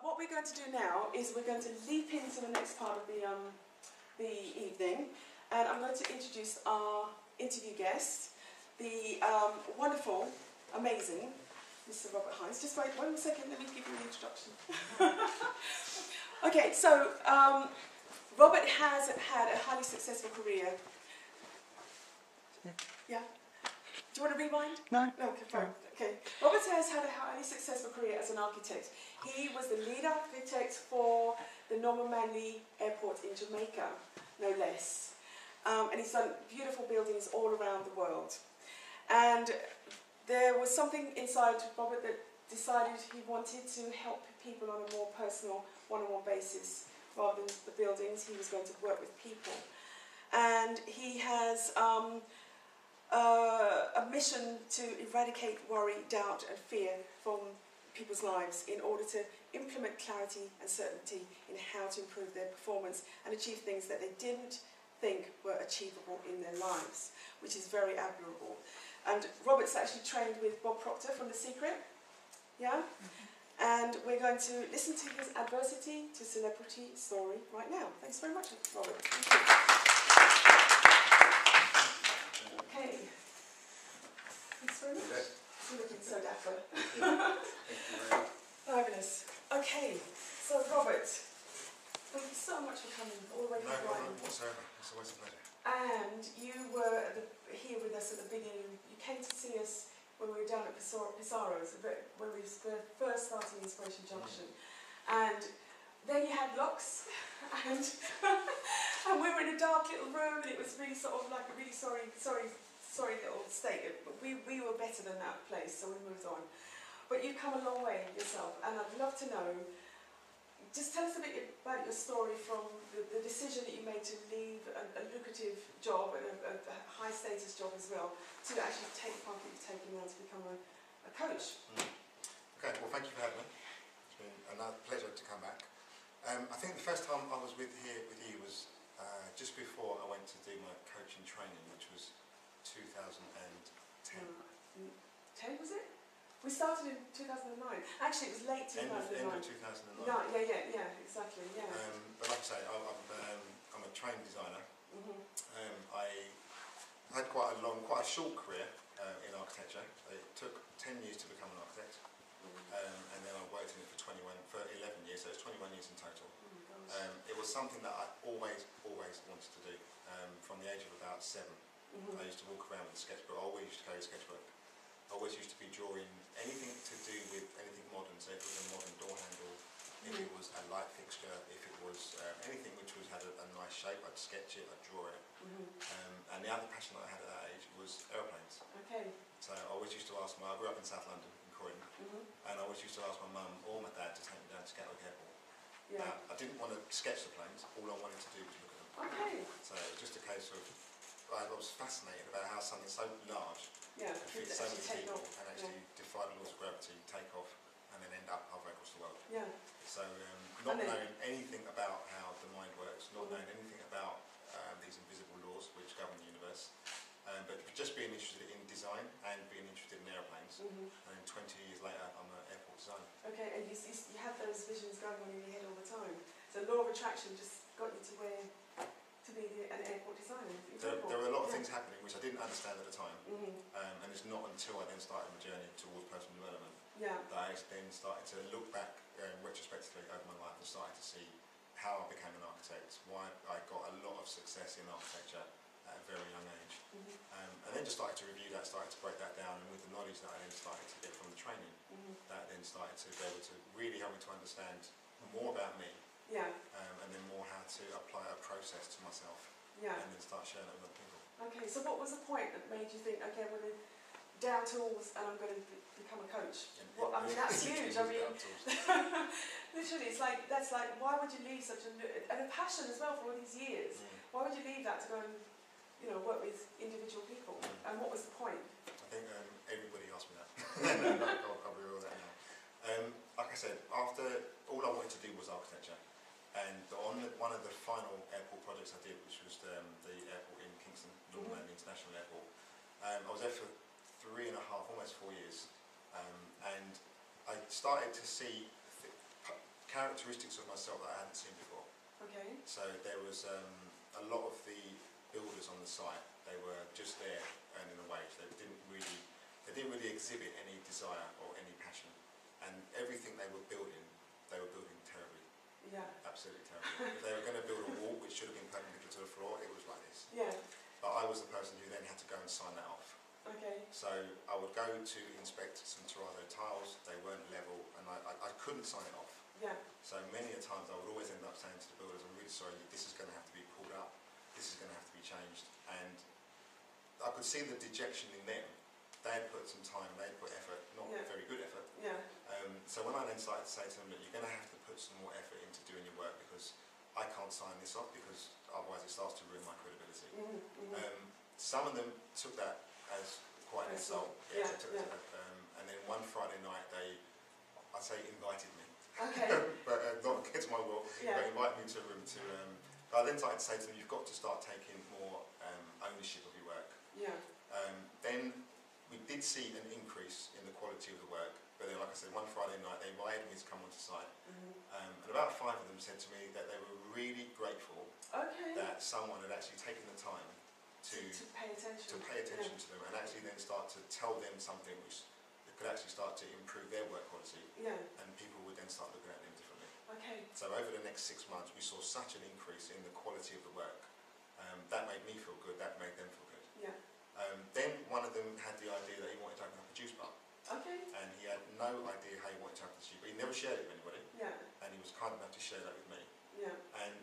what we're going to do now is we're going to leap into the next part of the evening, and I'm going to introduce our interview guest, the wonderful, amazing Mr. Robert Hinds. Just wait 1 second, let me give you an introduction. Okay, so Robert has had a highly successful career. Yeah? Do you want to rewind? No. Okay, fine. Okay. Robert has had a highly successful career as an architect. He was the lead architect for the Norman Manley Airport in Jamaica, no less. And he's done beautiful buildings all around the world. And there was something inside Robert that decided he wanted to help people on a more personal, one-on-one basis rather than the buildings. He was going to work with people. And he has a mission to eradicate worry, doubt and fear from people's lives in order to implement clarity and certainty in how to improve their performance and achieve things that they didn't think were achievable in their lives, which is very admirable. And Robert's actually trained with Bob Proctor from The Secret, yeah? And we're going to listen to his adversity to celebrity story right now. Thanks very much, Robert. Thank you. Okay. Thanks very much. You're looking so dapper. Fabulous. Okay, so Robert, thank you so much for coming all the way from Brighton. No problem whatsoever. It's always a pleasure. And you were here with us at the beginning. You came to see us when we were down at Pissarro's, when we were first starting Inspiration Junction. And then you had locks, and and we were in a dark little room, and it was really sort of like a really sorry little state. We were better than that place, so we moved on. But you've come a long way yourself, and I'd love to know, just tell us a bit about your story from the decision that you made to leave a lucrative job and a high status job as well, to actually take the path that you've taken now to become a coach. Okay, well thank you for having me. It's been another pleasure to come back. I think the first time I was here with you was just before I went to do my coaching training, which was 2010. 10 was it? We started in 2009. Actually, it was late 2009. End of 2009. No, yeah, exactly, yeah. But like I say, I'm a trained designer. I had quite a short career in architecture. It took 10 years to become an architect, and then I worked in it for 11 years. So it's 21 years in total. It was something that I always wanted to do from the age of about 7. I used to walk around with a sketchbook. I always used to carry a sketchbook. I always used to be drawing anything to do with anything modern. So if it was a modern door handle, if it was a light fixture, if it was anything which had a nice shape, I'd sketch it, I'd draw it. And the other passion that I had at that age was aeroplanes. Okay. So I always used to ask I grew up in South London, in Croydon, and I always used to ask my mum or my dad to take me down to Gatwick Airport. Yeah. Now, I didn't want to sketch the planes, all I wanted to do was look at them. Okay. So it was just a case of, I was fascinated about how something so large could fit so many people and actually defy the laws of gravity, take off, and then end up halfway across the world. Yeah. So not knowing anything about how the mind works, not knowing anything about these invisible laws which govern the universe, but just being interested in design and being interested in aeroplanes. And 20 years later, I'm an airport designer. Okay, and you had those visions going on in your head all the time. So law of attraction just got you to where to be an airport designer. There were a lot of things happening which I didn't understand at the time, and it's not until I then started my journey towards personal development that I then started to look back retrospectively over my life and started to see how I became an architect, why I got a lot of success in architecture at a very young age, and then just started to review that, started to break that down, and with the knowledge that I then started to get from the training, that then started to be able to really help me to understand more about me. And then more how to apply a process to myself, and then start sharing it with other people. Okay, so what was the point that made you think, okay, I'm going to down tools and I'm going to become a coach? Well, I mean, that's huge. I mean, literally, that's like, why would you leave such and a passion as well for all these years? Why would you leave that to go and, work with individual people? And what was the point? I think everybody asked me that. I'll cover all that now. Like I said, after all I wanted to do was architecture. And on one of the final airport projects I did, which was the airport in Kingston, Norman Manley International Airport, I was there for 3.5, almost 4 years, and I started to see characteristics of myself that I hadn't seen before. Okay. So there was a lot of the builders on the site. They were just there earning a wage. They didn't really exhibit any desire or any passion. And everything they were building terribly. Yeah. Absolutely terribly. If they were going to build a wall which should have been perpendicular to the floor, it was like this. Yeah. But I was the person who then had to go and sign that off. Okay. So I would go to inspect some terrazzo tiles. They weren't level, and I couldn't sign it off. Yeah. So many a times I would always end up saying to the builders, I'm really sorry, this is going to have to be pulled up, this is going to have to be changed. And I could see the dejection in them. They had put some time, they had put effort, not very good effort. Yeah. So when I then started to say to them that you're going to have to put some more effort into doing your work because I can't sign this off because otherwise it starts to ruin my credibility. Some of them took that as quite an insult. Yeah, they took it and then one Friday night I'd say invited me. Okay. But not against my will, but invited me to a room to but I then started to say to them, you've got to start taking more ownership of your work. Yeah. Then we did see an increase in the quality of the work, but then like I said, one Friday night they invited me to come onto site, and about 5 of them said to me that they were really grateful that someone had actually taken the time to pay attention to them and actually then start to tell them something which could actually start to improve their work quality, and people would then start looking at them differently. Okay. So over the next 6 months we saw such an increase in the quality of the work. That made me feel good, that made them feel good. Yeah. Then one of them had the idea that he wanted to open up a juice bar. Okay. And he had no idea how he wanted to open the juice bar. He never shared it with anybody. Yeah. And he was kind enough to share that with me. Yeah. And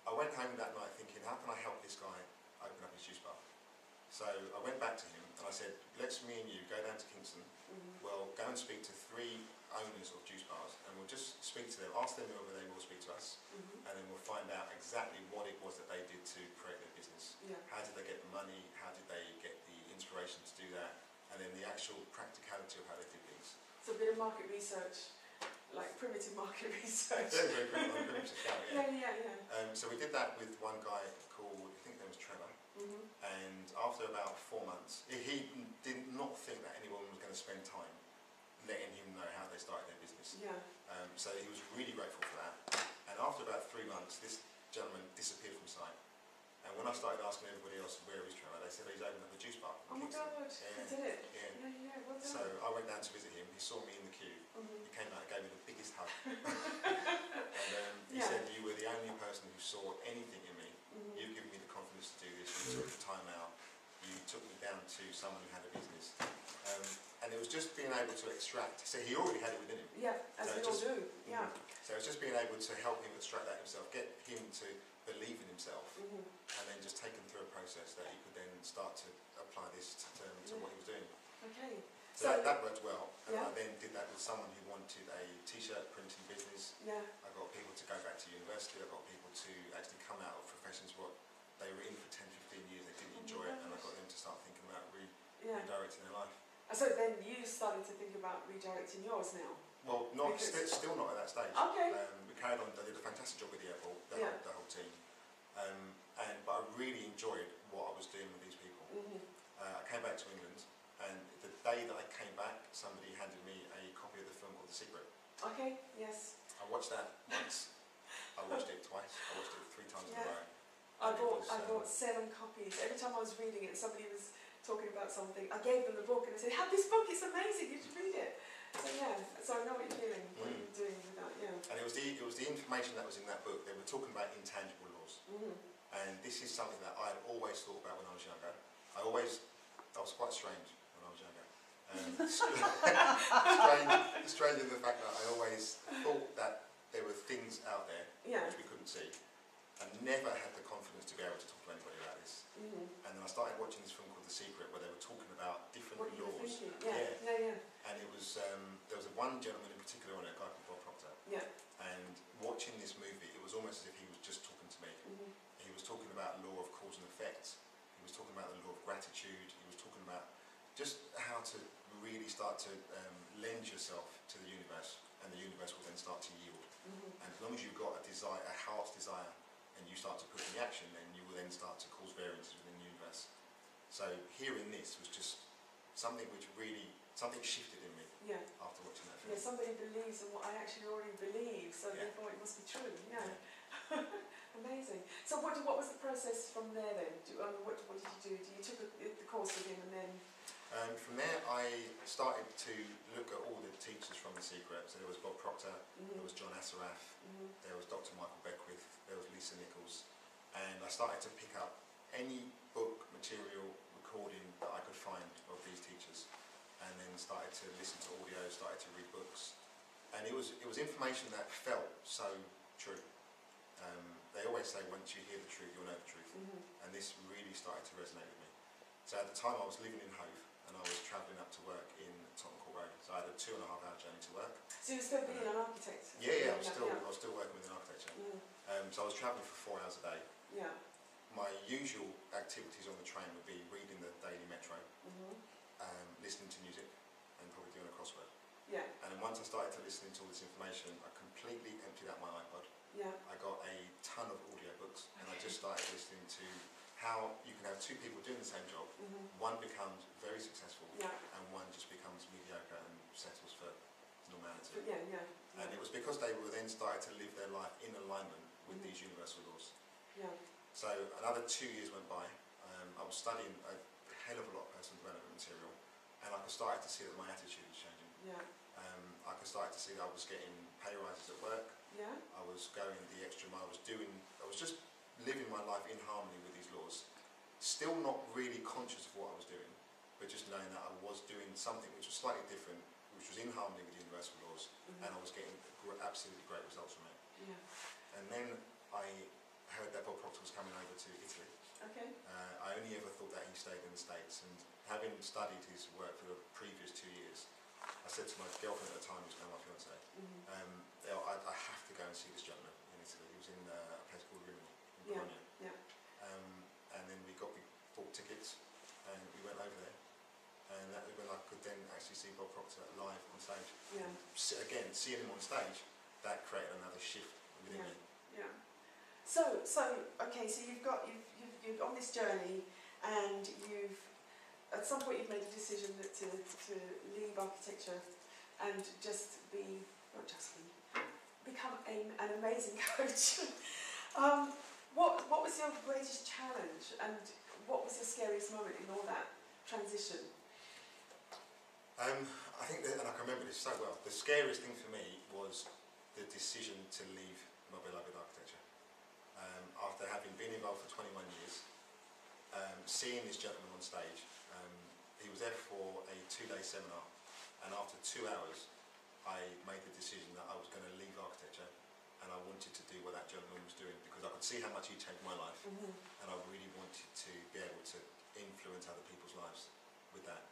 I went home that night thinking, how can I help this guy open up his juice bar? So I went back to him and I said, let's me and you go down to Kingston. We'll go and speak to 3 owners of juice bars and we'll just speak to them, ask them whether they will speak to us, and then we'll find out exactly what it was that they did to create their business. Yeah. How did they get the money? How did they get the inspiration to do that? And then the actual practicality of how they did things. So a bit of market research, like primitive market research. Yeah, very primitive stuff, Yeah. So we did that with one guy called, I think that was Trevor, and after about 4 months, he did not think that anyone was going to spend time letting him know how they started their business. Yeah. So he was really grateful for that. And after about 3 months, this gentleman disappeared from site. And when I started asking everybody else where is Trevor, they said he's opened up a juice bar. Oh my God, he did it. Yeah, well done. So I went down to visit him, he saw me in the queue, he came out and gave me the biggest hug. And he said, you were the only person who saw anything in me. You've given me the confidence to do this, you took the time out, you took me down to someone who had a business. And it was just being able to extract, so he already had it within him. Yeah, as we all do, yeah. So it's just being able to help him extract that himself, get him to believe in himself, and then just take him through a process that he could then start to apply this to what he was doing. Okay. So that worked well, and I then did that with someone who wanted a t-shirt printing business. Yeah. I got people to go back to university, I got people to actually come out of professions what they were in for 10, 15 years, they didn't enjoy it, and I got them to start thinking about redirecting their life. And so then you started to think about redirecting yours now? Well, still not at that stage. Okay. We carried on, I did a fantastic job with the airport, the whole team. But I really enjoyed what I was doing with these people. I came back to England, and the day that I came back, somebody handed me a copy of the film called The Secret. Okay, yes. I watched that once, I watched it twice, I watched it 3 times in a row. I bought 7 copies. Every time I was reading it, somebody was talking about something, I gave them the book and I said, have this book, it's amazing, you should read it. So so I know what you're feeling, what you're doing with that, And it was the information that was in that book. They were talking about intangible laws. And this is something that I had always thought about when I was younger. I was quite strange when I was younger. Strange in the fact that I always thought that there were things out there which we couldn't see. I never had the confidence to be able to talk to anybody about this. And then I started watching this film called The Secret, where they were talking about different laws. And it was there was one gentleman in particular on it, a guy called Bob Proctor. And watching this movie, it was almost as if he was just talking to me. He was talking about law of cause and effect. He was talking about the law of gratitude. He was talking about just how to really start to lend yourself to the universe, and the universe will then start to yield. And as long as you've got a desire, a heart's desire, and you start to put in the action, then you will then start to cause variances within the universe. So hearing this was just something which really, something shifted in me after watching that film. Yeah, somebody believes in what I actually already believe, so therefore it must be true. Yeah. Amazing. So what was the process from there then? What did you do? You took the course with him and then... From there I started to look at all the teachers from The Secret. So there was Bob Proctor, there was John Assaraf, there was Dr. Michael Beckwith, there was Lisa Nichols, and I started to pick up any book, material, recording that I could find of these teachers, and then started to listen to audio, started to read books, and it was information that felt so true. They always say once you hear the truth, you'll know the truth, and this really started to resonate with me. So at the time I was living in Hove, and I was travelling up to work in Tottenham Court Road, so I had a 2.5-hour journey to work. So you were still being an architect? Yeah, I was still working within architecture. So I was travelling for 4 hours a day. Yeah. My usual activities on the train would be reading the Daily Metro, listening to music, and probably doing a crossword. Yeah. And then once I started to listen to all this information, I completely emptied out my iPod. Yeah. I got a ton of audiobooks, and I just started listening to how you can have two people doing the same job. One becomes very successful, and one just becomes mediocre and settles for normality. And it was because they were then started to live their life in alignment with these universal laws. Yeah. So another 2 years went by. I was studying a hell of a lot of personal development material, and I could start to see that my attitude was changing. Yeah. I could start to see that I was getting pay rises at work. Yeah. I was going the extra mile. I was just living my life in harmony with these laws. Still not really conscious of what I was doing, but just knowing that I was doing something which was slightly different, which was in harmony with universal laws, and I was getting absolutely great results from it. Yeah. And then I heard that Bob Proctor was coming over to Italy. Okay. I only ever thought that he stayed in the States, and having studied his work for the previous 2 years, I said to my girlfriend at the time, who was now my fiancée, I have to go and see this gentleman in Italy. He was in a place called Rimini in Bologna. Yeah. And then we bought tickets, and we went over there, and that was when I could then actually see Bob Proctor live on stage. Yeah. Again, seeing him on stage, that created another shift within me. Yeah. So okay, so you're on this journey, and you've at some point you've made a decision that to leave architecture and become an amazing coach. What was your greatest challenge, and what was the scariest moment in all that transition? I think that, and I can remember this so well, the scariest thing for me was the decision to leave my beloved architecture. After having been involved for 21 years, seeing this gentleman on stage, he was there for a 2-day seminar, and after 2 hours I made the decision that I was going to leave architecture, and I wanted to do what that gentleman was doing, because I could see how much he changed my life, and I really wanted to be able to influence other people's lives with that.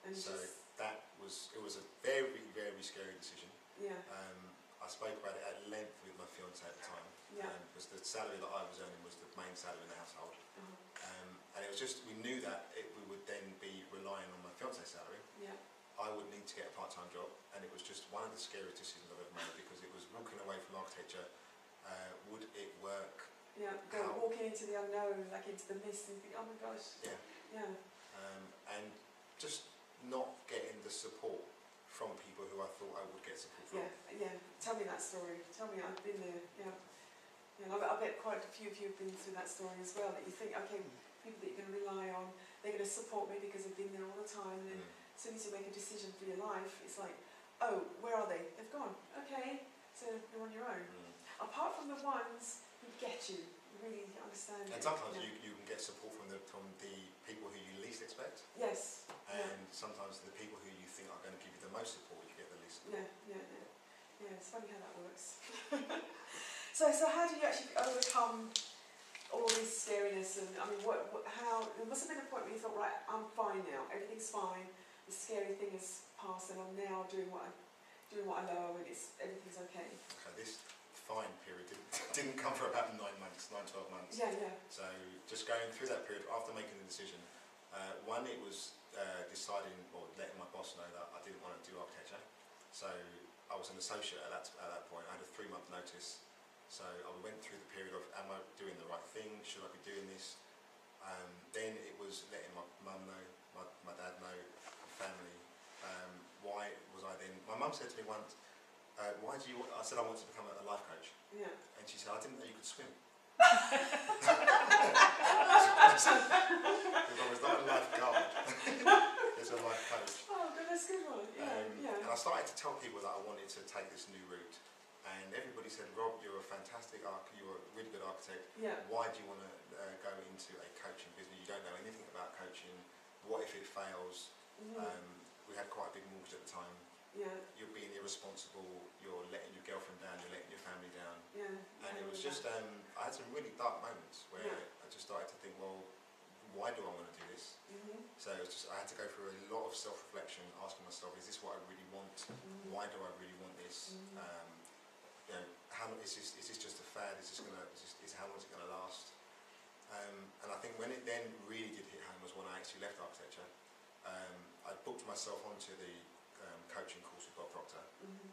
And so it was a very, very scary decision. Yeah. I spoke about it at length with my fiancée at the time, because the salary that I was earning was the main salary in the household. And it was just, we knew that we would then be relying on my fiancée's salary. Yeah. I would need to get a part-time job, and it was just one of the scariest decisions I've ever made, because it was walking away from architecture. Would it work? Yeah, walking into the unknown, like into the mist, and think, oh my gosh. Yeah. Yeah. And just not getting the support from people who I thought I would get support from. Yeah. Tell me that story. Tell me, I've been there. Yeah. Yeah. I bet quite a few of you have been through that story as well. That you think, okay, people that you're going to rely on, they're going to support me because they've been there all the time. And as soon as you make a decision for your life, it's like, oh, where are they? They've gone. Okay, so you're on your own. Apart from the ones who get you, really understand. And sometimes you can get support from the people who you least expect. Yes. And sometimes the people who you think are going to give you the most support, you get the least support. Yeah, it's funny how that works. So how do you actually overcome all this scariness? And I mean, how? There must have been a point where you thought, right, I'm fine now. Everything's fine. The scary thing has passed, and I'm now doing what I love, and everything's okay. Okay, this fine period didn't come for about 9 months, 9-12 months. Yeah. So just going through that period after making the decision, one, it was deciding, or letting my boss know that I didn't want to do architecture. So I was an associate at that point. I had a 3-month notice. So I went through the period of, am I doing the right thing? Should I be doing this? Then it was letting my mum know, my dad know, my family. Why was I then? My mum said to me once, why do you? I said I want to become a life coach, Yeah. and she said I didn't know you could swim. If I was not a lifeguard, it's a life coach. Oh, good, that's a good one. Yeah, And I started to tell people that I wanted to take this new route, and everybody said, Rob, you're a fantastic you're a really good architect. yeah. Why do you want to go into a coaching business? You don't know anything about coaching. What if it fails? We had quite a big mortgage at the time. Yeah, You're being irresponsible. You're letting your girlfriend down. You're letting your family down. yeah. And it was just, I had some really dark moments where Yeah. I just started to think, well, why do I want to do this? So it was just, I had to go through a lot of self-reflection, asking myself, is this what I really want? Why do I really want this? You know, how is this just a fad? How long is it going to last? And I think when it then really did hit home was when I actually left architecture. I booked myself onto the coaching course with Bob Proctor.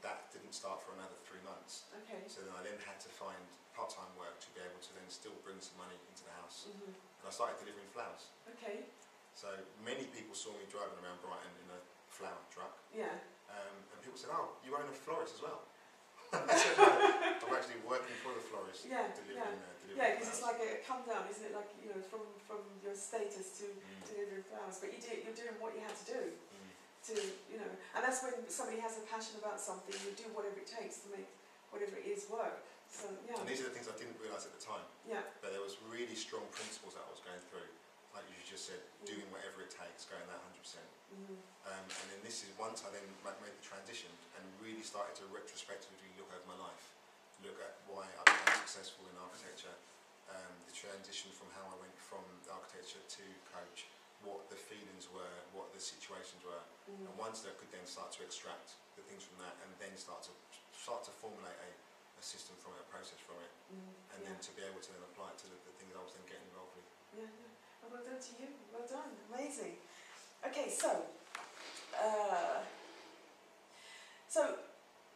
That didn't start for another 3 months. Okay. So then I then had to find part-time work to be able to then still bring some money into the house. And I started delivering flowers. Okay. So many people saw me driving around Brighton in a flower truck. Yeah. And people said, oh, you own a florist as well? I said, no, I'm actually working for the florist. Yeah, delivering yeah, because it's flowers. like a come down, isn't it? Like, you know, from your status to delivering flowers. But you're doing what you had to do. To, you know, and that's when somebody has a passion about something, you do whatever it takes to make whatever it is work. So, yeah. And these are the things I didn't realise at the time. Yeah. But there was really strong principles that I was going through. Like you just said, doing whatever it takes, going that 100%. And then this is once I then made the transition and really started to retrospectively look over my life, look at why I became successful in architecture, the transition from how I went from architecture to coach, what the feelings were, what the situations were, and once I could then start to extract the things from that, and then start to formulate a system from it, a process from it, and then to be able to then apply it to the things I was then getting involved with. Yeah, yeah. Well done to you. Well done. Amazing. Okay, so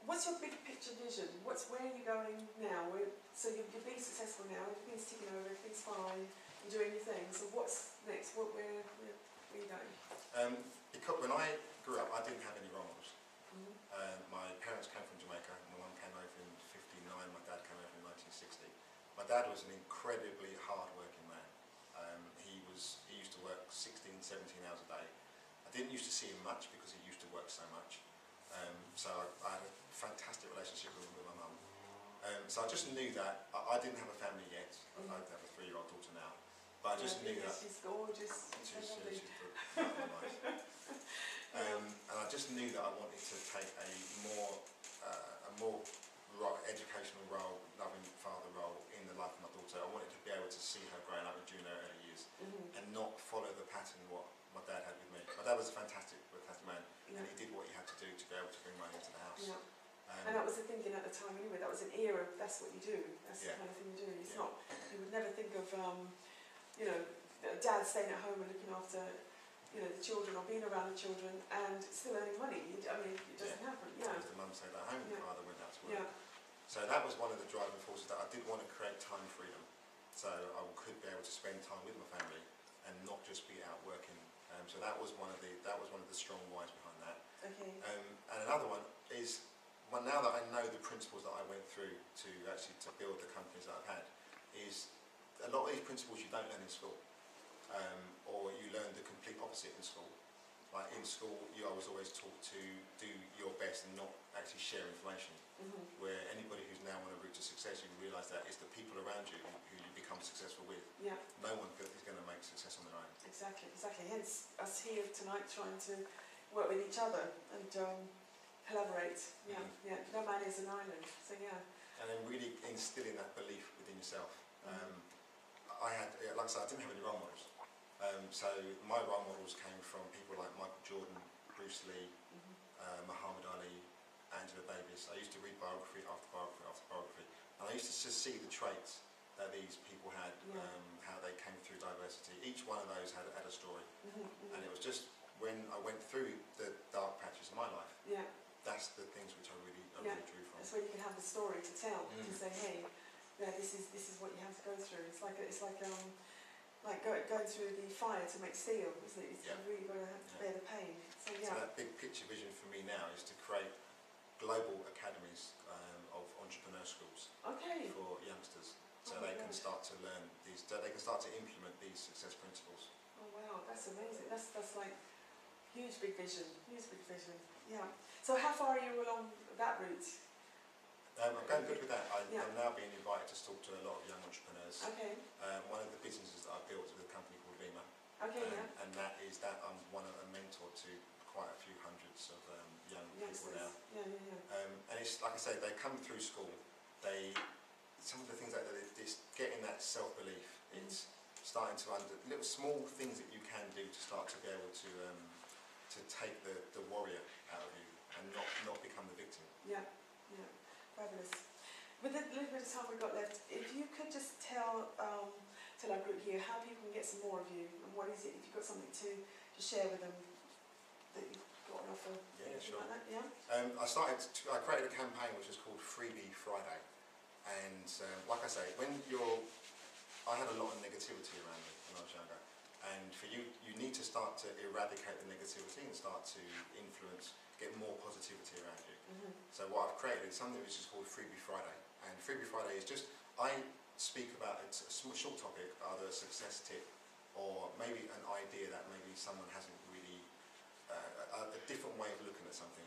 what's your big picture vision? Where are you going now? So you're being successful now. Everything's ticking over. Everything's fine. You're doing your thing. So what's next? Where are you going? Because when I grew up, I didn't have any role models. My parents came from Jamaica. My mum came over in '59. My dad came over in 1960. My dad was an incredibly hard-working man. He used to work 16, 17 hours a day. I didn't used to see him much because he used to work so much. So I had a fantastic relationship with my mum. So I just knew that I didn't have a family yet. I have a 3-year-old daughter now. But I just knew that. She's gorgeous. She's nice. And I just knew that I wanted to take a more educational role, loving father role in the life of my daughter. I wanted to be able to see her growing up during her early years and not follow the pattern what my dad had with me. My dad was a fantastic man, and he did what he had to do to be able to bring money into the house. Yeah. And that was the thinking at the time anyway. That was an era. That's what you do. That's the kind of thing you do. It's not. You would never think of, you know, dad staying at home and looking after, you know, the children or being around the children and still earning money. I mean, it doesn't happen. Yeah. Because the mum stayed at home, the father went out to work. Yeah. So that was one of the driving forces, that I did want to create time freedom, so I could be able to spend time with my family and not just be out working. So that was one of the strong whys behind that. Okay. And another one is, well, now that I know the principles that I went through to build the companies that I've had, is a lot of these principles you don't learn in school, or you learn the complete opposite in school. Like in school, I was always taught to do your best and not actually share information. Where anybody who's now on a route to success, you realise that it's the people around you who you become successful with. Yeah. No one is going to make success on their own. Exactly. Hence us here tonight trying to work with each other and collaborate. Yeah. No man is an island. So yeah. And then really instilling that belief within yourself. I had, like I said, I didn't have any role models. So my role models came from people like Michael Jordan, Bruce Lee, Muhammad Ali, Angela Davis. I used to read biography after biography after biography, and I used to just see the traits that these people had, how they came through diversity. Each one of those had a story, and it was just when I went through the dark patches of my life, that's the things which I really drew from. That's where you can have the story to tell, to say, hey, this is what you have to go through. It's like going through the fire to make steel, isn't it? You've really got to bear the pain. So that big picture vision for me now is to create global academies academies of entrepreneur schools Okay. for youngsters, so Oh my they can gosh. start to learn these. They can start to implement these success principles. Oh wow, that's amazing. That's like huge big vision. Huge big vision. Yeah. So how far are you along that route? I'm going good with that. Yeah. I'm now being invited to talk to a lot of young entrepreneurs. Okay. One of the businesses that I built is with a company called Lima, Okay. Yeah. and that is that I'm a mentor to quite a few hundreds of young people now. Yeah. Yeah. Yeah. And it's like I say, they come through school. Some of the things like that, it's getting that self-belief. It's starting to little small things that you can do to start to be able to take the warrior out of you and not become the victim. Yeah. Yeah. Fabulous. With the little bit of time we've got left, if you could just tell our group here how people can get some more of you, and what is it, if you've got something to share with them that you've got an offer. Yeah, sure. Like that, yeah. I created a campaign which is called Freebie Friday, and like I say, I had a lot of negativity around me when I was younger, and for you need to start to eradicate the negativity and start to get more positivity around you. So what I've created is something which is called Freebie Friday, and Freebie Friday is just, I speak about a short topic, either a success tip or maybe an idea that maybe someone hasn't really, a different way of looking at something.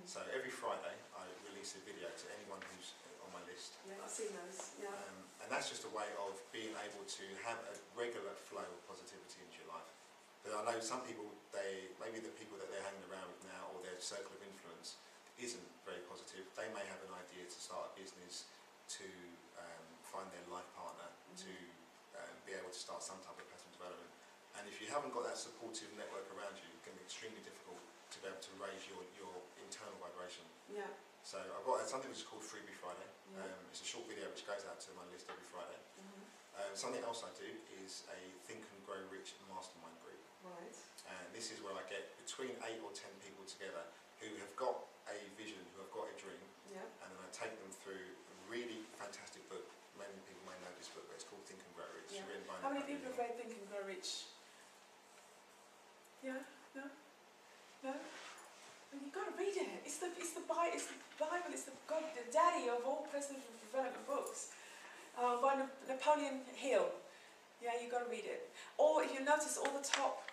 So every Friday I release a video to anyone who's on my list. Yeah, I've seen those, yeah. And that's just a way of being able to have a regular flow of positivity into your life. But I know some people, maybe the people that they're hanging around with now, or their circle of influence, isn't very positive. They may have an idea to start a business, to find their life partner, to be able to start some type of personal development. And if you haven't got that supportive network around you, it can be extremely difficult to be able to raise your internal vibration. Yeah. So I've got something which is called Freebie Friday. Yeah. It's a short video which goes out to my list every Friday. Something else I do is a Think and Grow Rich mastermind group. Right. And this is where I get between 8 or 10 people together who have got a vision, who have got a dream, Yeah. and then I take them through a really fantastic book. Many people may know this book, but it's called Think and Grow Rich. Yeah. Written by How many Napoleon people have Hill. read Think and Grow Rich? Yeah? No? No? And you've got to read it. It's the Bible, it's the daddy of all personal development books. By Napoleon Hill. Yeah, you've got to read it. Or if you notice, all the top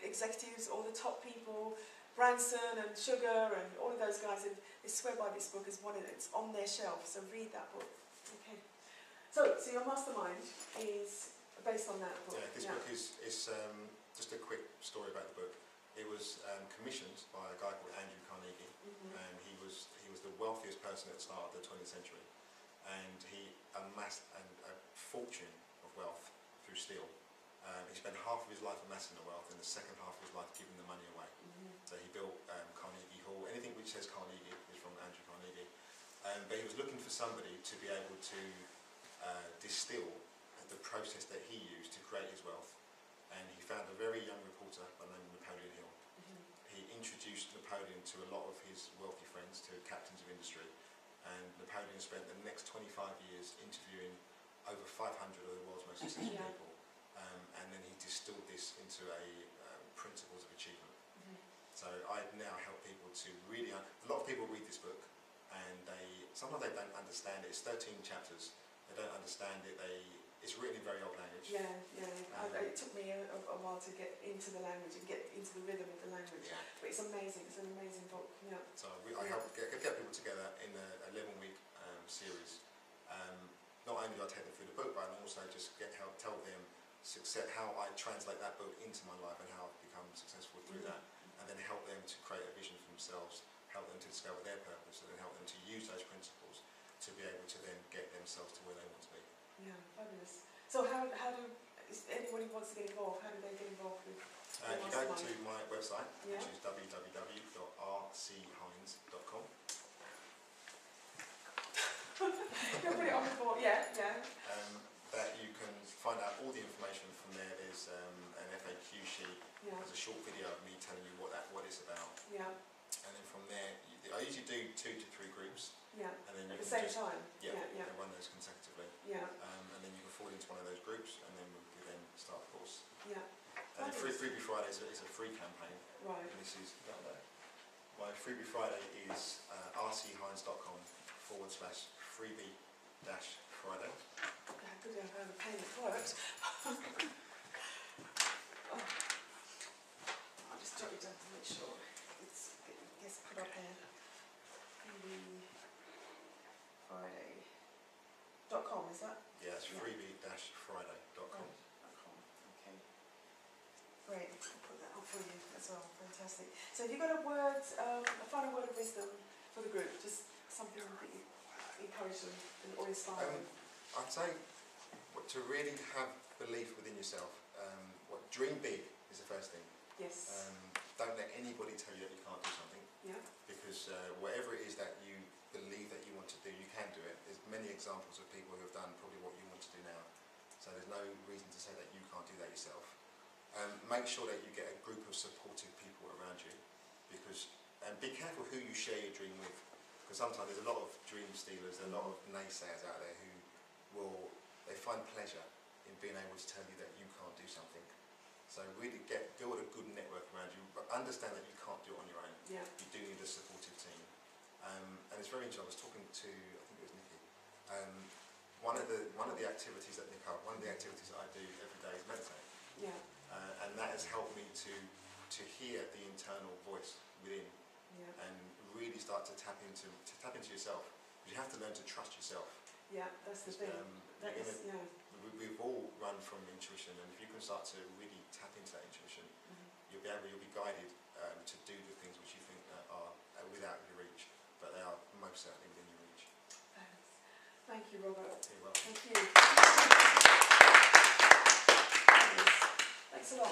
executives, all the top people, Branson and Sugar and all of those guys, they swear by this book as one of it's on their shelf. So read that book. Okay. So your mastermind is based on that book. Yeah, this book is just a quick story about the book. It was commissioned by a guy called Andrew Carnegie, and he was the wealthiest person at the start of the 20th century, and he amassed a fortune of wealth through steel. He spent half of his life amassing the wealth, and the second half of his life giving the money away. So he built Carnegie Hall. Anything which says Carnegie is from Andrew Carnegie. But he was looking for somebody to be able to distill the process that he used to create his wealth. And he found a very young reporter by the name of Napoleon Hill. He introduced Napoleon to a lot of his wealthy friends, to captains of industry. And Napoleon spent the next 25 years interviewing over 500 of the world's most successful people. And then he distilled this into principles of achievement. So I now help people to really, a lot of people read this book and sometimes they don't understand it. It's 13 chapters. They don't understand it. It's written in very old language. Yeah. It took me a while to get into the language and get into the rhythm of the language. Yeah. But it's amazing. It's an amazing book. Yeah. So I help get people together in a 11-week series. Not only do I take them through the book, but I also just help tell them how I translate that book into my life and how I've become successful through that, and then help them to create a vision for themselves, help them to discover their purpose, and then help them to use those principles to be able to then get themselves to where they want to be. Yeah, fabulous. So if anybody wants to get involved, how do they get involved with You go to my website, Yeah. which is www.rchinds.com. You'll put it on the board, yeah. That you can find out all the information from there. There's an FAQ sheet. Yeah. There's a short video of me telling you what it's about. Yeah. And then from there, I usually do 2 to 3 groups. Yeah. And then you At the can same time. Yeah. Yeah. Run those consecutively. Yeah. And then you can fall into one of those groups, and then we then start the course. Yeah. And then Freebie Friday is a free campaign. Right. And this is my Freebie Friday is RC Hinds /freebie-Friday. Yeah, good to have a pen that worked. Oh. I'll just jot it down to make sure it gets put up here. freebie-friday.com, is that? Yeah, it's freebie-friday.com. Okay. Great, I'll put that up for you as well. Fantastic. So have you got a final word of wisdom for the group? Just something that you encourage them or inspire them? I'd say to really have belief within yourself. Dream big is the first thing. Yes. Don't let anybody tell you that you can't do something. Yeah. Because whatever it is that you believe that you want to do, you can do it. There's many examples of people who have done probably what you want to do now. So there's no reason to say that you can't do that yourself. Make sure that you get a group of supportive people around you, because be careful who you share your dream with, because sometimes there's a lot of dream stealers, a lot of naysayers out there who they find pleasure in being able to tell you that you can't do something. So really build a good network around you, but understand that you can't do it on your own. Yeah. You do need a supportive team. And it's very interesting. I was talking to, I think it was Nikki. One of the activities that one of the activities that I do every day is meditate. Yeah. And that has helped me to hear the internal voice within, and really start to tap into yourself. Because you have to learn to trust yourself. Yeah, that's the thing. We've all run from intuition, and if you can start to really tap into that intuition, you'll be guided to do the things which you think are without your reach, but they are most certainly within your reach. Thank you, Robert. You're welcome. Thank you. Thanks a lot.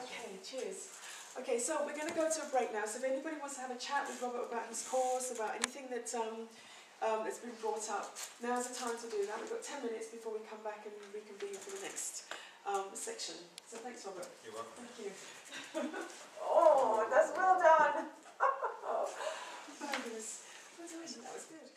Okay, cheers. Okay, so we're going to go to a break now. So if anybody wants to have a chat with Robert about his course, about anything that that's been brought up, now's the time to do that. We've got 10 minutes before we come back and reconvene for the next section. So thanks, Robert. You're welcome. Thank you. Oh, that's well done. Oh, fabulous. That was good.